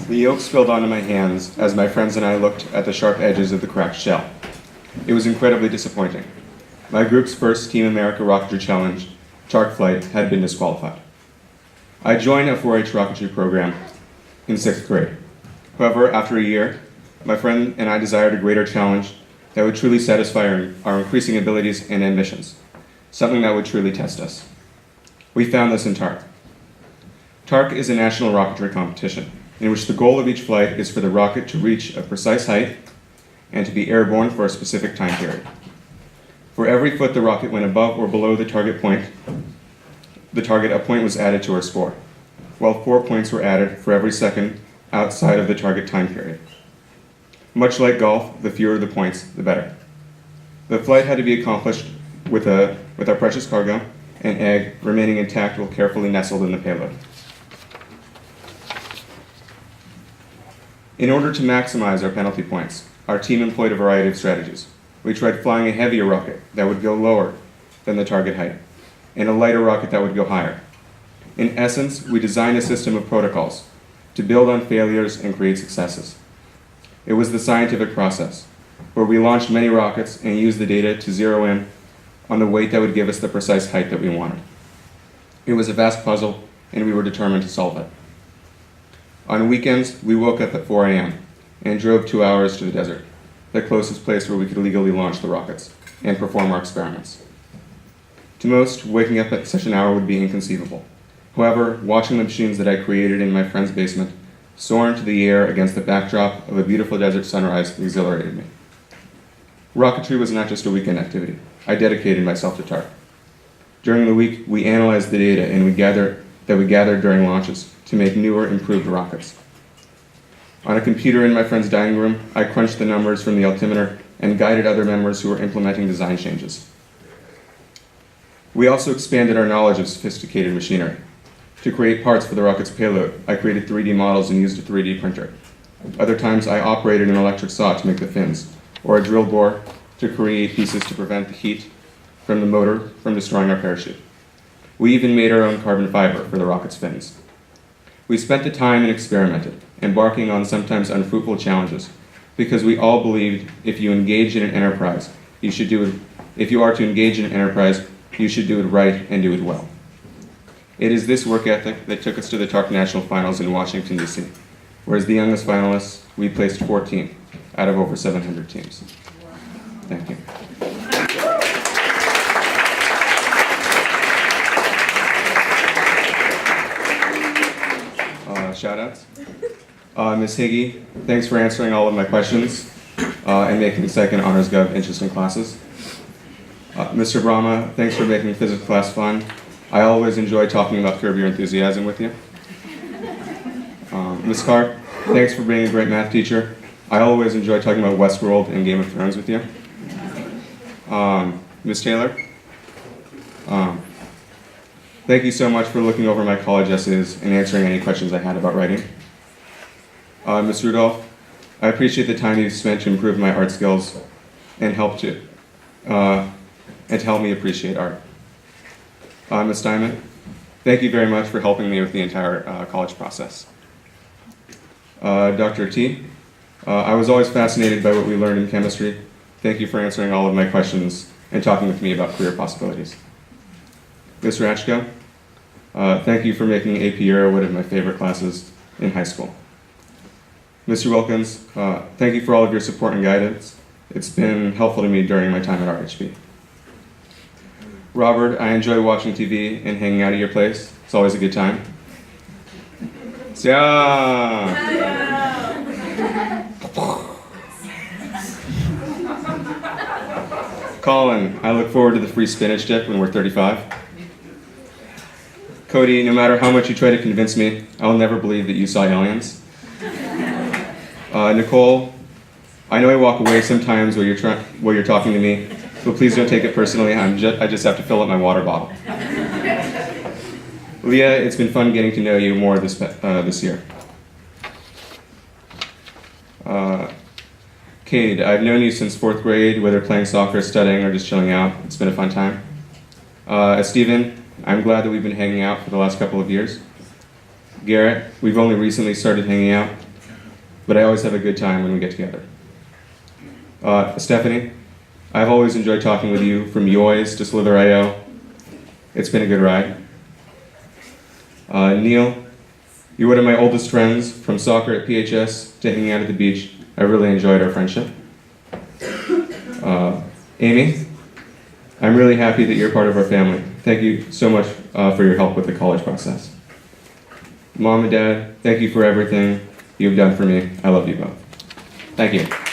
The yolk spilled onto my hands as my friends and I looked at the sharp edges of the cracked shell. It was incredibly disappointing. My group's first Team America Rocketry Challenge, Tark Flight, had been disqualified. I joined a 4-H rocketry program in 6th grade. However, after a year, my friend and I desired a greater challenge that would truly satisfy our increasing abilities and ambitions, something that would truly test us. We found this in Tark. Tark is a national rocketry competition in which the goal of each flight is for the rocket to reach a precise height and to be airborne for a specific time period. For every foot the rocket went above or below the target, a point was added to our score, while 4 points were added for every second outside of the target time period. Much like golf, the fewer the points, the better. The flight had to be accomplished with our precious cargo, an egg, remaining intact while carefully nestled in the payload. In order to maximize our penalty points, our team employed a variety of strategies. We tried flying a heavier rocket that would go lower than the target height, and a lighter rocket that would go higher. In essence, we designed a system of protocols to build on failures and create successes. It was the scientific process, where we launched many rockets and used the data to zero in on the weight that would give us the precise height that we wanted. It was a vast puzzle, and we were determined to solve it. On weekends, we woke up at 4 a.m. and drove 2 hours to the desert, the closest place where we could legally launch the rockets and perform our experiments. To most, waking up at such an hour would be inconceivable. However, watching the machines that I created in my friend's basement soar into the air against the backdrop of a beautiful desert sunrise exhilarated me. Rocketry was not just a weekend activity. I dedicated myself to Tark. During the week, we analyzed the data and we gathered during launches to make newer, improved rockets. On a computer in my friend's dining room, I crunched the numbers from the altimeter and guided other members who were implementing design changes. We also expanded our knowledge of sophisticated machinery. To create parts for the rocket's payload, I created 3D models and used a 3D printer. Other times, I operated an electric saw to make the fins, or a drill bore to create pieces to prevent the heat from the motor from destroying our parachute. We even made our own carbon fiber for the rocket's fins. We spent the time and experimented, embarking on sometimes unfruitful challenges, because we all believed if you engage in an enterprise, if you are to engage in an enterprise, you should do it right and do it well. It is this work ethic that took us to the Tark National Finals in Washington, D.C., where as the youngest finalists, we placed 14th out of over 700 teams. Thank you. Shout-outs. Ms. Higgy, thanks for answering all of my questions and making Psych and Honors Gov interesting classes. Mr. Brahma, thanks for making physics class fun. I always enjoy talking about Curb Your Enthusiasm with you. Ms. Carp, thanks for being a great math teacher. I always enjoy talking about Westworld and Game of Thrones with you. Ms. Taylor, thank you so much for looking over my college essays and answering any questions I had about writing. Ms. Rudolph, I appreciate the time you've spent to improve my art skills and help me appreciate art. Ms. Diamond, thank you very much for helping me with the entire college process. Dr. T, I was always fascinated by what we learned in chemistry. Thank you for answering all of my questions and talking with me about career possibilities. Ms. Ratchko, thank you for making AP Euro one of my favorite classes in high school. Mr. Wilkins, thank you for all of your support and guidance. It's been helpful to me during my time at RHB. Robert, I enjoy watching TV and hanging out at your place. It's always a good time. Colin, I look forward to the free spinach dip when we're 35. Cody, no matter how much you try to convince me, I'll never believe that you saw aliens. Nicole, I know I walk away sometimes while you're talking to me, but please don't take it personally. I just have to fill up my water bottle. Leah, it's been fun getting to know you more this year. Cade, I've known you since 4th grade, whether playing soccer, studying, or just chilling out. It's been a fun time. Steven, I'm glad that we've been hanging out for the last couple of years. Garrett, we've only recently started hanging out, but I always have a good time when we get together. Stephanie, I've always enjoyed talking with you from Yoys to Slither.io. It's been a good ride. Neil, you're one of my oldest friends, from soccer at PHS to hanging out at the beach. I really enjoyed our friendship. Amy, I'm really happy that you're part of our family. Thank you so much for your help with the college process. Mom and Dad, thank you for everything you've done for me. I love you both. Thank you.